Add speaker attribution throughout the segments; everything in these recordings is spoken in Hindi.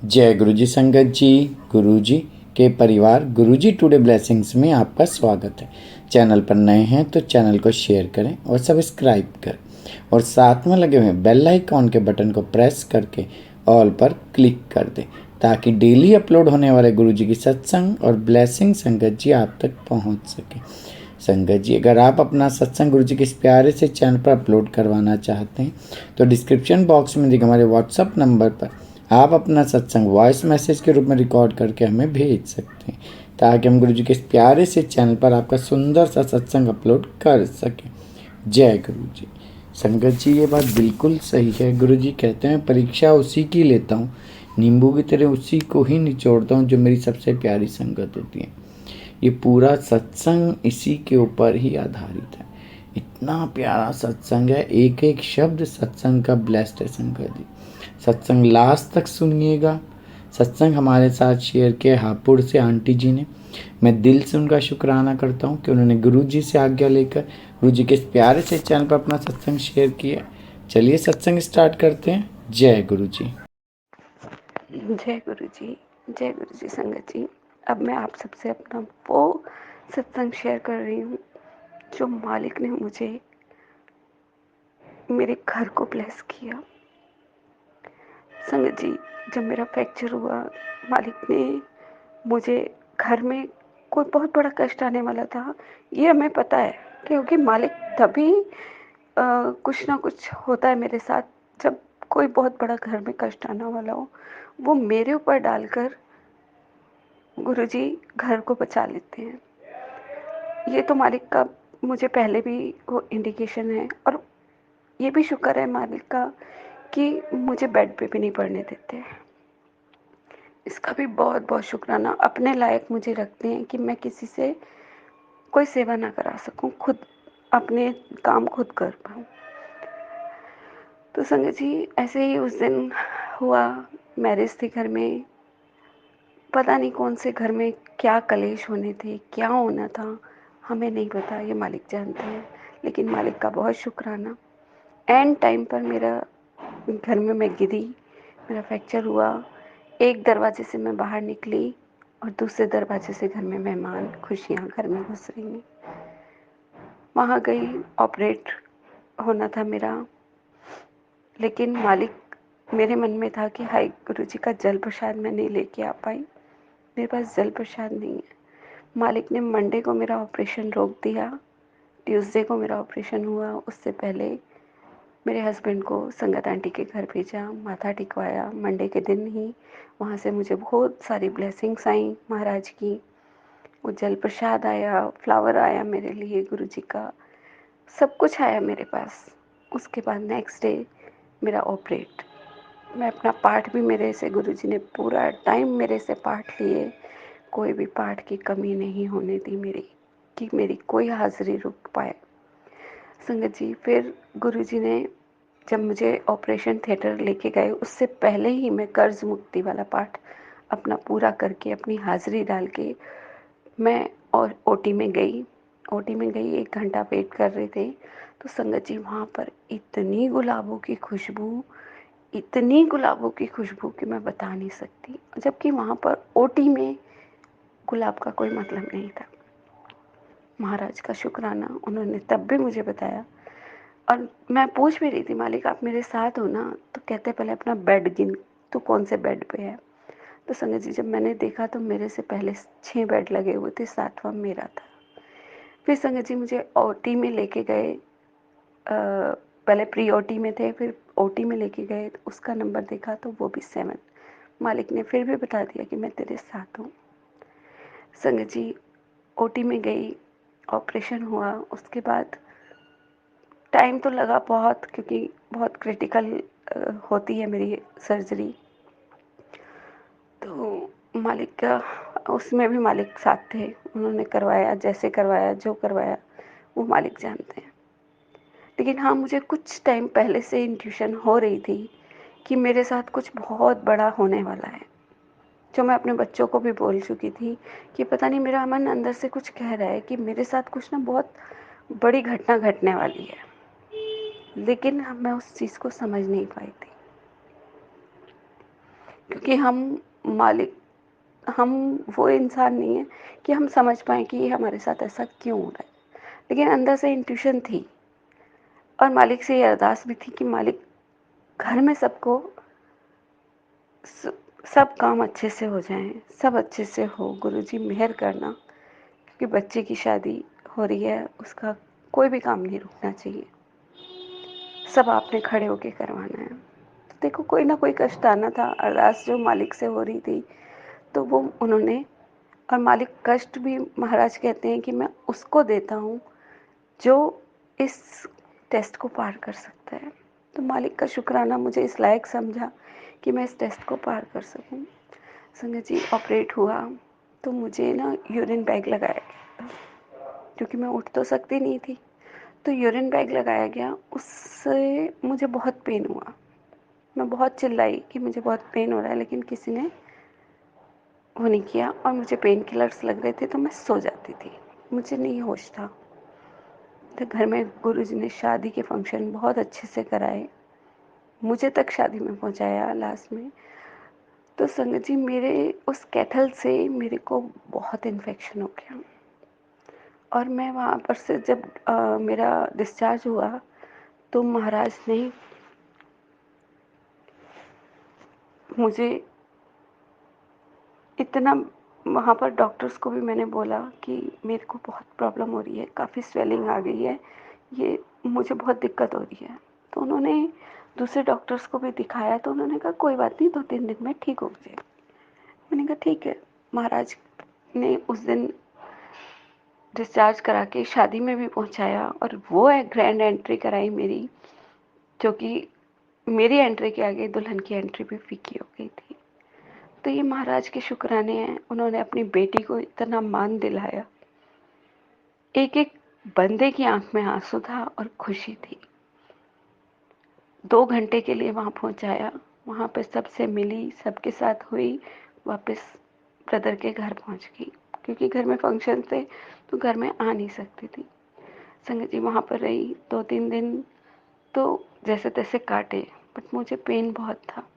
Speaker 1: जय गुरु जी संगत जी। गुरु जी के परिवार गुरु जी टुडे ब्लेसिंग्स में आपका स्वागत है। चैनल पर नए हैं तो चैनल को शेयर करें और सब्सक्राइब करें और साथ में लगे हुए बेल आइकॉन के बटन को प्रेस करके ऑल पर क्लिक कर दें ताकि डेली अपलोड होने वाले गुरु जी की सत्संग और ब्लेसिंग संगत जी आप तक पहुंच सके। संगत जी, अगर आप अपना सत्संग गुरु जी के इस प्यारे से चैनल पर अपलोड करवाना चाहते हैं तो डिस्क्रिप्शन बॉक्स में दिए हमारे व्हाट्सअप नंबर पर आप अपना सत्संग वॉइस मैसेज के रूप में रिकॉर्ड करके हमें भेज सकते हैं ताकि हम गुरु जी के इस प्यारे से चैनल पर आपका सुंदर सा सत्संग अपलोड कर सकें। जय गुरु जी। संगत जी, ये बात बिल्कुल सही है। गुरु जी कहते हैं परीक्षा उसी की लेता हूँ, नींबू की तरह उसी को ही निचोड़ता हूँ जो मेरी सबसे प्यारी संगत होती है। ये पूरा सत्संग इसी के ऊपर ही आधारित है। इतना प्यारा सत्संग है, एक एक शब्द सत्संग का ब्लेस्ड है। संगत जी, सत्संग लास्ट तक सुनिएगा। सत्संग हमारे साथ शेयर किया हापुड़ से आंटी जी ने। मैं दिल से उनका शुक्राना करता हूँ कि उन्होंने गुरु जी से आज्ञा लेकर गुरु जी के इस प्यारे से चैनल पर अपना सत्संग शेयर किया। चलिए सत्संग स्टार्ट करते हैं। जय गुरु जी।
Speaker 2: जय गुरु जी। जय गुरु जी संगत जी। अब मैं आप सबसे अपना वो सत्संग शेयर कर रही हूँ जो मालिक ने मुझे मेरे घर को ब्लेस किया। संगत जी, जब मेरा फ्रैक्चर हुआ, मालिक ने मुझे घर में कोई बहुत बड़ा कष्ट आने वाला था, ये हमें पता है, क्योंकि मालिक तभी कुछ ना कुछ होता है मेरे साथ जब कोई बहुत बड़ा घर में कष्ट आने वाला हो, वो मेरे ऊपर डालकर गुरुजी घर को बचा लेते हैं। ये तो मालिक का मुझे पहले भी वो इंडिकेशन है, और ये भी शुक्र है मालिक का कि मुझे बेड पे भी नहीं पड़ने देते हैं। इसका भी बहुत बहुत शुक्राना। अपने लायक मुझे रखते हैं कि मैं किसी से कोई सेवा ना करा सकूं, खुद अपने काम खुद कर पाऊँ। तो संगत जी, ऐसे ही उस दिन हुआ, मैरिज थी घर में। पता नहीं कौन से घर में क्या कलेश होने थे, क्या होना था, हमें नहीं पता, ये मालिक जानते हैं। लेकिन मालिक का बहुत शुक्राना, एंड टाइम पर मेरा घर में मैं गिरी, मेरा फ्रैक्चर हुआ। एक दरवाजे से मैं बाहर निकली और दूसरे दरवाजे से घर में मेहमान, खुशियाँ घर में घुस रही हैं। वहाँ गई, ऑपरेट होना था मेरा, लेकिन मालिक, मेरे मन में था कि हाय गुरु जी का जल प्रसाद मैं नहीं लेके आ पाई, मेरे पास जल प्रसाद नहीं है। मालिक ने मंडे को मेरा ऑपरेशन रोक दिया, ट्यूसडे को मेरा ऑपरेशन हुआ। उससे पहले मेरे हस्बैंड को संगत आंटी के घर भेजा, माथा टिकवाया। मंडे के दिन ही वहाँ से मुझे बहुत सारी ब्लेसिंग्स आई महाराज की। वो जल प्रसाद आया, फ्लावर आया मेरे लिए, गुरु जी का सब कुछ आया मेरे पास। उसके बाद नेक्स्ट डे मेरा ऑपरेट, मैं अपना पाठ भी, मेरे से गुरु जी ने पूरा टाइम मेरे से पाठ लिए, कोई भी पाठ की कमी नहीं होने दी मेरी, कि मेरी कोई हाजिरी रुक पाए। संगत जी, फिर गुरु जी ने जब मुझे ऑपरेशन थिएटर लेके गए, उससे पहले ही मैं कर्ज मुक्ति वाला पाठ अपना पूरा करके, अपनी हाजिरी डाल के मैं और ओटी में गई। ओटी में गई, 1 घंटा वेट कर रहे थे। तो संगत जी, वहाँ पर इतनी गुलाबों की खुशबू, इतनी गुलाबों की खुशबू कि मैं बता नहीं सकती। जबकि वहाँ पर ओटी में गुलाब का कोई मतलब नहीं था। महाराज का शुक्राना, उन्होंने तब भी मुझे बताया। और मैं पूछ भी रही थी, मालिक आप मेरे साथ हो ना? तो कहते पहले अपना बेड गिन, तू कौन से बेड पे है। तो संगत जी, जब मैंने देखा तो मेरे से पहले 6 बेड लगे हुए थे, 7वां मेरा था। फिर संगत जी मुझे ओटी में लेके गए, पहले प्री ओटी में थे, फिर ओटी में लेके गए, तो उसका नंबर देखा तो वो भी 7। मालिक ने फिर भी बता दिया कि मैं तेरे साथ हूँ। संगत जी, ओटी में गई, ऑपरेशन हुआ। उसके बाद टाइम तो लगा बहुत, क्योंकि बहुत क्रिटिकल होती है मेरी सर्जरी। तो मालिक का, उसमें भी मालिक साथ थे, उन्होंने करवाया, जैसे करवाया, जो करवाया वो मालिक जानते हैं। लेकिन हाँ, मुझे कुछ टाइम पहले से इंट्यूशन हो रही थी कि मेरे साथ कुछ बहुत बड़ा होने वाला है, जो मैं अपने बच्चों को भी बोल चुकी थी कि पता नहीं, मेरा मन अंदर से कुछ कह रहा है कि मेरे साथ कुछ ना बहुत बड़ी घटना घटने वाली है। लेकिन मैं उस चीज़ को समझ नहीं पाई थी, क्योंकि हम वो इंसान नहीं है कि हम समझ पाएँ कि ये हमारे साथ ऐसा क्यों हो रहा है। लेकिन अंदर से इंट्यूशन थी और मालिक से ये अरदास भी थी कि मालिक, घर में सबको सब काम अच्छे से हो जाएं, सब अच्छे से हो, गुरुजी मेहर करना, क्योंकि बच्चे की शादी हो रही है, उसका कोई भी काम नहीं रुकना चाहिए, सब आपने खड़े होके करवाना है। तो देखो, कोई ना कोई कष्ट आना था। अरदास जो मालिक से हो रही थी तो वो उन्होंने, और मालिक कष्ट भी महाराज कहते हैं कि मैं उसको देता हूँ जो इस टेस्ट को पार कर सकता है। तो मालिक का शुक्राना मुझे इस लायक समझा कि मैं इस टेस्ट को पार कर सकूं। संगत जी, ऑपरेट हुआ तो मुझे ना यूरिन बैग लगाया गया, क्योंकि मैं उठ तो सकती नहीं थी। तो यूरिन बैग लगाया गया, उससे मुझे बहुत पेन हुआ। मैं बहुत चिल्लाई कि मुझे बहुत पेन हो रहा है, लेकिन किसी ने वो नहीं किया और मुझे पेन किलर्स लग रहे थे तो मैं सो जाती थी, मुझे नहीं होश था। तो घर में गुरुजी ने शादी के फंक्शन बहुत अच्छे से कराए, मुझे तक शादी में पहुंचाया लास्ट में। तो संगत जी, मेरे उस कैथल से मेरे को बहुत इन्फेक्शन हो गया और मैं वहाँ पर से जब मेरा डिस्चार्ज हुआ तो महाराज ने मुझे इतना, वहाँ पर डॉक्टर्स को भी मैंने बोला कि मेरे को बहुत प्रॉब्लम हो रही है, काफ़ी स्वेलिंग आ गई है, ये मुझे बहुत दिक्कत हो रही है। तो उन्होंने दूसरे डॉक्टर्स को भी दिखाया तो उन्होंने कहा कोई बात नहीं, 2-3 दिन में ठीक हो जाएगा। मैंने कहा ठीक है। महाराज ने उस दिन डिस्चार्ज करा के शादी में भी पहुंचाया और वो एक ग्रैंड एंट्री कराई मेरी, जो कि मेरी एंट्री के आगे दुल्हन की एंट्री भी फीकी हो गई थी। तो ये महाराज के शुक्राने हैं, उन्होंने अपनी बेटी को इतना मान दिलाया। एक एक बंदे की आंख में आंसू था और खुशी थी। 2 घंटे के लिए वहां पहुंचाया, वहां पे सबसे मिली, सबके साथ हुई, वापस ब्रदर के घर पहुंच गई, क्योंकि घर में फंक्शन थे तो घर में आ नहीं सकती थी। संगत जी, वहां पर रही 2-3 दिन तो जैसे तैसे काटे, बट मुझे पेन बहुत था।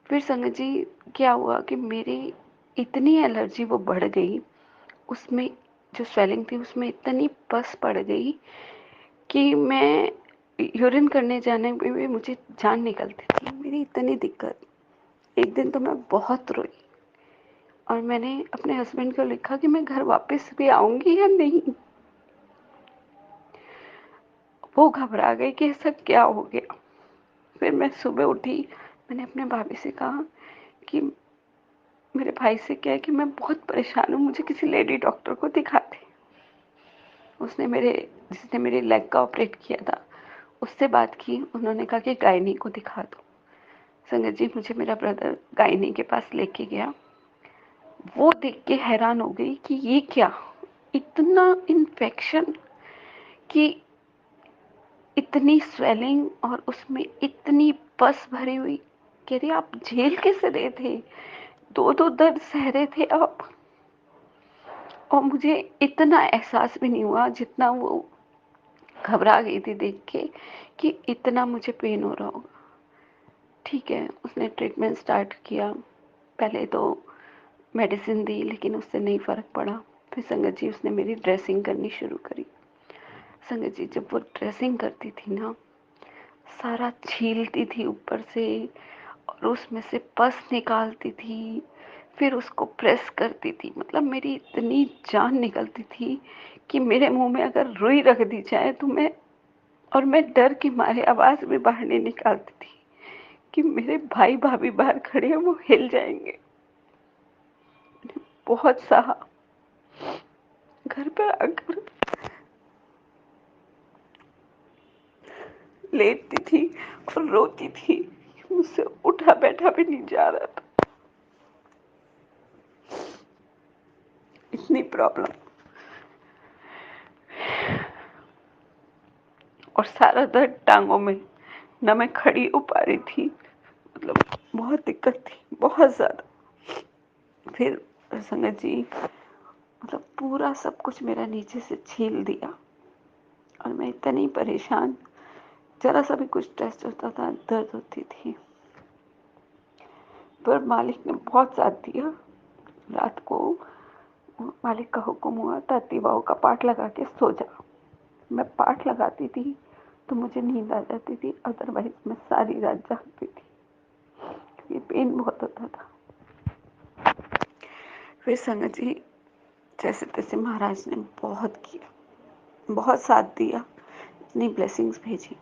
Speaker 2: फिर संगत जी, क्या हुआ कि मेरी इतनी एलर्जी वो बढ़ गई, उसमें जो स्वेलिंग थी उसमें इतनी पस पड़ गई कि मैं यूरिन करने जाने में भी मुझे जान निकलती थी, मेरी इतनी दिक्कत। एक दिन तो मैं बहुत रोई और मैंने अपने हस्बैंड को लिखा कि मैं घर वापस भी आऊंगी या नहीं। वो घबरा गई कि ऐसा क्या हो गया। फिर मैं सुबह उठी, मैंने अपने भाभी से कहा कि मेरे भाई से क्या है कि मैं बहुत परेशान हूँ, मुझे किसी लेडी डॉक्टर को दिखा दे। जिसने मेरे लेग का ऑपरेट किया था उससे बात की, उन्होंने कहा कि गायनी को दिखा दो। संगत जी, मुझे मेरा ब्रदर गायनी के पास लेके गया। वो देख के हैरान हो गई कि ये क्या, इतना इन्फेक्शन, कि इतनी स्वेलिंग और उसमें इतनी पस भरी हुई। कह रही आप झेल कैसे रहे थे, दो दो दर्द सह रहे थे आप। और मुझे इतना एहसास भी नहीं हुआ जितना वो घबरा गई थी देख के कि इतना मुझे पेन हो रहा होगा। ठीक है, उसने ट्रीटमेंट स्टार्ट किया। पहले तो मेडिसिन दी, लेकिन उससे नहीं फ़र्क पड़ा। फिर संगत जी, उसने मेरी ड्रेसिंग करनी शुरू करी। संगत जी, जब वो ड्रेसिंग करती थी ना, सारा छीलती थी ऊपर से और उसमें से पस निकालती थी, फिर उसको प्रेस करती थी। मतलब मेरी इतनी जान निकलती थी कि मेरे मुंह में अगर रुई रख दी जाए तो मैं डर के मारे आवाज़ भी बाहर नहीं निकालती थी कि मेरे भाई भाभी बाहर खड़े हैं, वो हिल जाएंगे। बहुत सहा। घर पर आकर लेटती थी और रोती थी, मुझसे उठा बैठा भी नहीं जा रहा था, इतनी प्रॉब्लम। और सारा दर्द टांगों में, न मैं खड़ी हो पा रही थी, मतलब बहुत दिक्कत थी, बहुत ज़्यादा। फिर संगत जी, मतलब पूरा सब कुछ मेरा नीचे से छील दिया और मैं इतनी परेशान, जरा सा भी कुछ टेस्ट होता था दर्द होती थी। पर मालिक ने बहुत साथ दिया। रात को मालिक का हुक्म हुआ, ताती बाऊ का पाठ लगा के सो जा। मैं पाठ लगाती थी तो मुझे नींद आ जाती थी, अदरवाइज मैं सारी रात जागती थी। ये पेन बहुत होता था। फिर संगत जी जैसे तैसे महाराज ने बहुत किया, बहुत साथ दिया, इतनी ब्लेसिंग्स भेजी।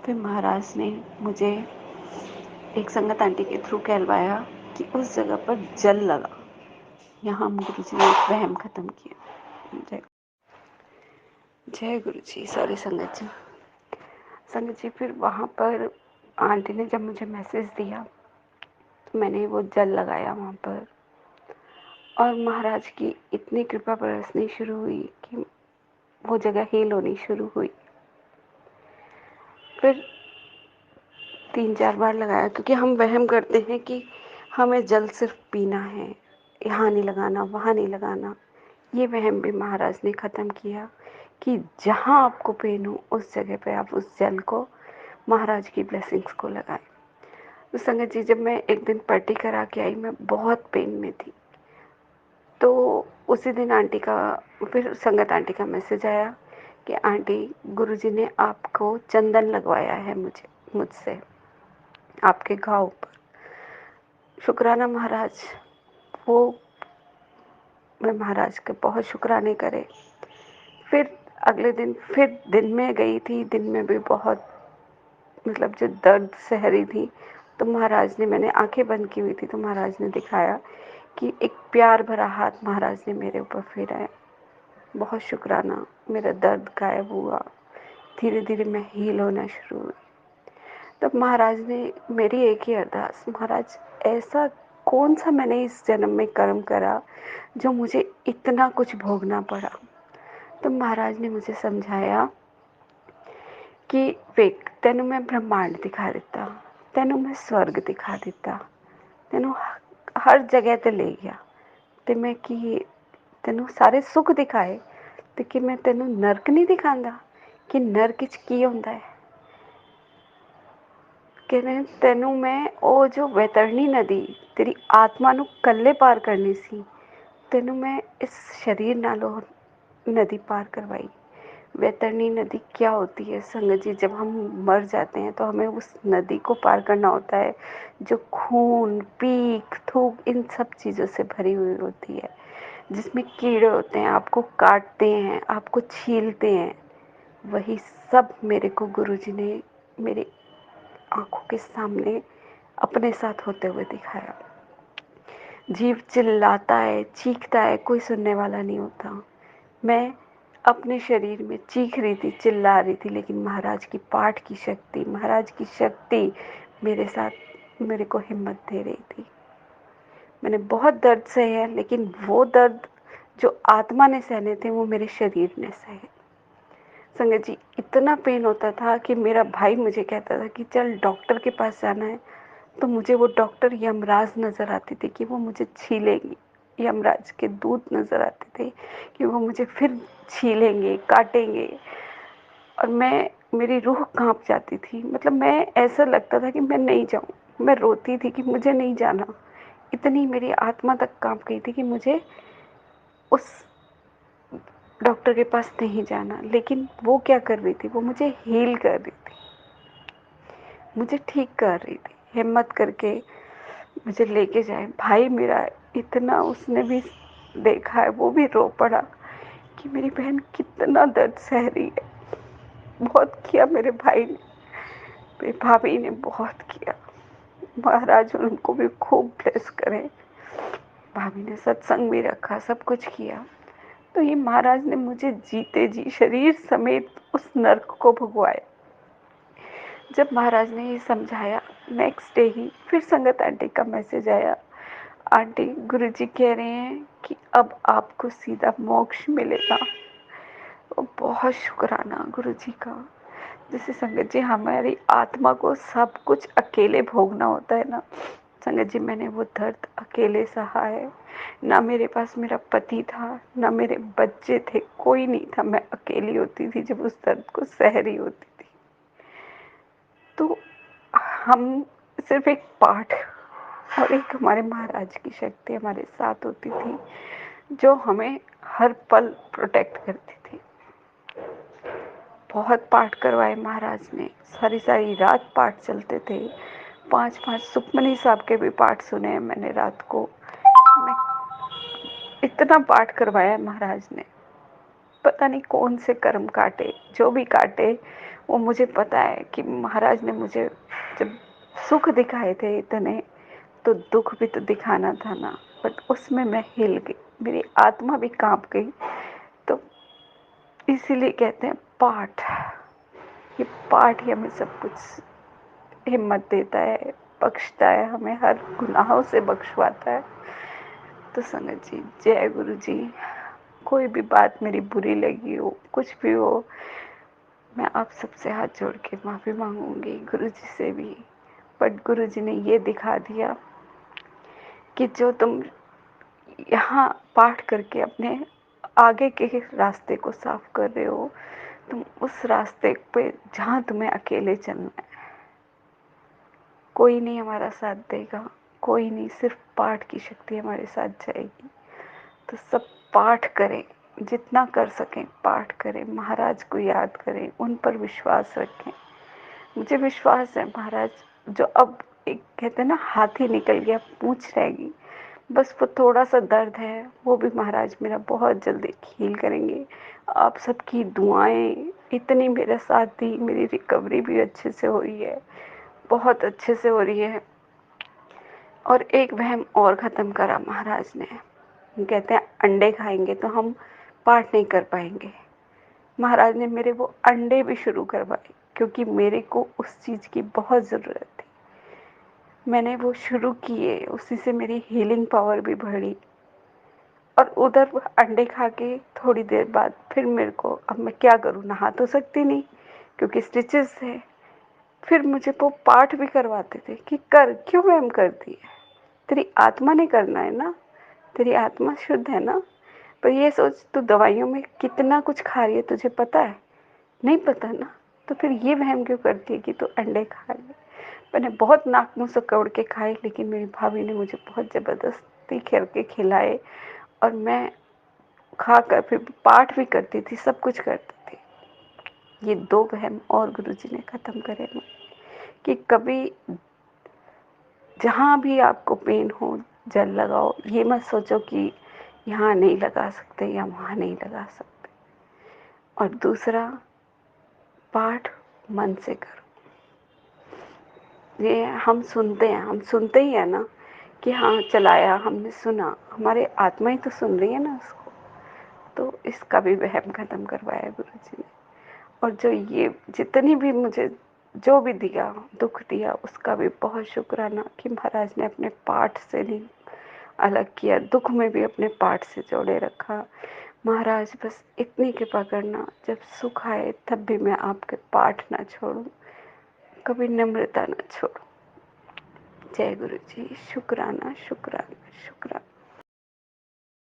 Speaker 2: फिर महाराज ने मुझे एक संगत आंटी के थ्रू कहलवाया कि उस जगह पर जल लगा। यहाँ गुरु जी ने एक वहम खत्म किया। जय जय गुरु जी। सॉरी संगत जी। संगत जी फिर वहाँ पर आंटी ने जब मुझे मैसेज दिया तो मैंने वो जल लगाया वहाँ पर, और महाराज की इतनी कृपा बरसनी शुरू हुई कि वो जगह हील होनी शुरू हुई। फिर 3-4 बार लगाया, क्योंकि हम वहम करते हैं कि हमें जल सिर्फ पीना है, यहाँ नहीं लगाना, वहाँ नहीं लगाना। ये वहम भी महाराज ने ख़त्म किया कि जहाँ आपको पेन हो उस जगह पे आप उस जल को, महाराज की ब्लेसिंग्स को लगाएं। तो संगत जी जब मैं एक दिन पट्टी करा के आई, मैं बहुत पेन में थी। तो उसी दिन आंटी का, फिर संगत आंटी का मैसेज आया कि आंटी गुरुजी ने आपको चंदन लगवाया है मुझसे आपके घाव पर। शुक्राना महाराज। वो मैं महाराज के बहुत शुक्राने करे। फिर अगले दिन फिर दिन में गई थी, दिन में भी बहुत मतलब जो दर्द सह रही थी, तो महाराज ने, मैंने आंखें बंद की हुई थी तो महाराज ने दिखाया कि एक प्यार भरा हाथ महाराज ने मेरे ऊपर फेरा है। बहुत शुक्राना, मेरा दर्द गायब हुआ, धीरे धीरे मैं हील होना शुरू हुई। तब महाराज ने मेरी एक ही अरदास, महाराज ऐसा कौन सा मैंने इस जन्म में कर्म करा जो मुझे इतना कुछ भोगना पड़ा। तो महाराज ने मुझे समझाया कि वेख, तेनू मैं ब्रह्मांड दिखा दिता, तेनू मैं स्वर्ग दिखा दिता, तेनू हर जगह ते ले गया, ते मैं कि तेनू सारे सुख दिखाए, ते कि मैं तेनू नरक नहीं दिखांदा कि नरक च की होंदा है। कि तेनू मैं वो जो वैतरणी नदी तेरी आत्मा नू कल्ले पार करनी सी, तेनू मैं इस शरीर नालों नदी पार करवाई। वैतरणी नदी क्या होती है संगत जी? जब हम मर जाते हैं तो हमें उस नदी को पार करना होता है जो खून, पीक, थूक इन सब चीज़ों से भरी हुई होती है, जिसमें कीड़े होते हैं, आपको काटते हैं, आपको छीलते हैं। वही सब मेरे को गुरुजी ने मेरे आंखों के सामने अपने साथ होते हुए दिखाया। जीव चिल्लाता है, चीखता है, कोई सुनने वाला नहीं होता। मैं अपने शरीर में चीख रही थी, चिल्ला रही थी, लेकिन महाराज की पाठ की शक्ति, महाराज की शक्ति मेरे साथ मेरे को हिम्मत दे रही थी। मैंने बहुत दर्द सहे है, लेकिन वो दर्द जो आत्मा ने सहने थे वो मेरे शरीर ने सहे। संगत जी इतना पेन होता था कि मेरा भाई मुझे कहता था कि चल डॉक्टर के पास जाना है, तो मुझे वो डॉक्टर यमराज नज़र आती थी कि वो मुझे छीलेंगी। यमराज के दूत नज़र आते थे कि वो मुझे फिर छीलेंगे, काटेंगे, और मेरी रूह कांप जाती थी। मतलब मैं, ऐसा लगता था कि मैं नहीं जाऊँ। मैं रोती थी कि मुझे नहीं जाना। इतनी मेरी आत्मा तक कांप गई थी कि मुझे उस डॉक्टर के पास नहीं जाना। लेकिन वो क्या कर रही थी? वो मुझे हील कर रही थी, मुझे ठीक कर रही थी, हिम्मत करके मुझे लेके जाए। भाई मेरा इतना, उसने भी देखा है, वो भी रो पड़ा कि मेरी बहन कितना दर्द सह रही है। बहुत किया मेरे भाई ने, मेरी भाभी ने बहुत किया। महाराज उनको भी खूब ब्लेस करें। भाभी ने सत्संग भी रखा, सब कुछ किया। तो ये महाराज ने मुझे जीते जी शरीर समेत उस नर्क को भुगवाया। जब महाराज ने ये समझाया, नेक्स्ट डे ही फिर संगत आंटी का मैसेज आया, आंटी गुरुजी कह रहे हैं कि अब आपको सीधा मोक्ष मिलेगा। और बहुत शुक्राना गुरुजी का। जैसे संगत जी हमारी आत्मा को सब कुछ अकेले भोगना होता है ना, संगत जी मैंने वो दर्द अकेले सहा है। ना मेरे पास मेरा पति था, ना मेरे बच्चे थे, कोई नहीं था। मैं अकेली होती थी जब उस दर्द को सह रही होती थी। तो हम सिर्फ एक पाठ और एक हमारे महाराज की शक्ति हमारे साथ होती थी, जो हमें हर पल प्रोटेक्ट करती थी। बहुत पाठ करवाए महाराज ने, सारी सारी रात पाठ चलते थे। 5-5 सुखमनी साहब के भी पाठ सुने हैं मैंने रात को। मैं इतना पाठ करवाया है महाराज ने, पता नहीं कौन से कर्म काटे, जो भी काटे वो मुझे पता है कि महाराज ने मुझे जब सुख दिखाए थे इतने, तो दुख भी तो दिखाना था ना। बट उसमें मैं हिल गई, मेरी आत्मा भी कांप गई। तो इसीलिए कहते हैं पाठ, ये पाठ ही हमें सब कुछ हिम्मत देता है, बख्शता है, हमें हर गुनाहों से बख्शवाता है। तो संगत जी, जय गुरु जी। कोई भी बात मेरी बुरी लगी हो, कुछ भी हो, मैं आप सबसे हाथ जोड़ के माफ़ी मांगूंगी, गुरु जी से भी। बट गुरु जी ने ये दिखा दिया कि जो तुम यहाँ पाठ करके अपने आगे के रास्ते को साफ कर रहे हो, तुम उस रास्ते पे जहाँ तुम्हें अकेले चलना है, कोई नहीं हमारा साथ देगा, कोई नहीं, सिर्फ पाठ की शक्ति हमारे साथ जाएगी। तो सब पाठ करें, जितना कर सकें पाठ करें, महाराज को याद करें, उन पर विश्वास रखें। मुझे विश्वास है महाराज, जो अब एक कहते हैं ना हाथी निकल गया पूंछ रहेगी, बस वो थोड़ा सा दर्द है, वो भी महाराज मेरा बहुत जल्दी हील करेंगे। आप सबकी दुआएं इतनी मेरा साथ दी, मेरी रिकवरी भी अच्छे से हो रही है, बहुत अच्छे से हो रही है। और एक वहम और ख़त्म करा महाराज ने, कहते हैं अंडे खाएंगे तो हम पाठ नहीं कर पाएंगे। महाराज ने मेरे वो अंडे भी शुरू करवाए, क्योंकि मेरे को उस चीज़ की बहुत ज़रूरत थी। मैंने वो शुरू किए, उसी से मेरी हीलिंग पावर भी बढ़ी। और उधर अंडे खा के थोड़ी देर बाद फिर मेरे को, अब मैं क्या करूँ, नहा तो सकती नहीं क्योंकि स्टिचेस है। फिर मुझे वो पाठ भी करवाते थे कि कर, क्यों वहम करती है, तेरी आत्मा ने करना है ना, तेरी आत्मा शुद्ध है ना। पर ये सोच, तू दवाइयों में कितना कुछ खा रही है, तुझे पता है? नहीं पता ना, तो फिर ये वहम क्यों करती है कि तू अंडे खा ले। मैंने बहुत नाक मुँह से कौड़ के खाए, लेकिन मेरी भाभी ने मुझे बहुत ज़बरदस्ती करके खिलाए, और मैं खा कर फिर पाठ भी करती थी, सब कुछ करती थी। ये 2 वहम और गुरुजी ने ख़त्म करे कि कभी जहाँ भी आपको पेन हो जल लगाओ, ये मत सोचो कि यहाँ नहीं लगा सकते या वहाँ नहीं लगा सकते। और दूसरा, पाठ मन से करो। ये हम सुनते ही है ना कि हाँ चलाया, हमने सुना, हमारे आत्मा ही तो सुन रही है ना उसको। तो इसका भी वहम ख़त्म करवाया गुरुजी ने। और जो ये जितनी भी मुझे जो भी दिया, दुख दिया, उसका भी बहुत शुक्राना कि महाराज ने अपने पाठ से नहीं अलग किया, दुख में भी अपने पाठ से जोड़े रखा। महाराज बस इतनी कृपा करना, जब सुख आए तब भी मैं आपके पाठ ना छोड़ूं, कभी नम्रता ना छोड़ूं। जय गुरु जी। शुक्राना शुक्राना शुक्राना।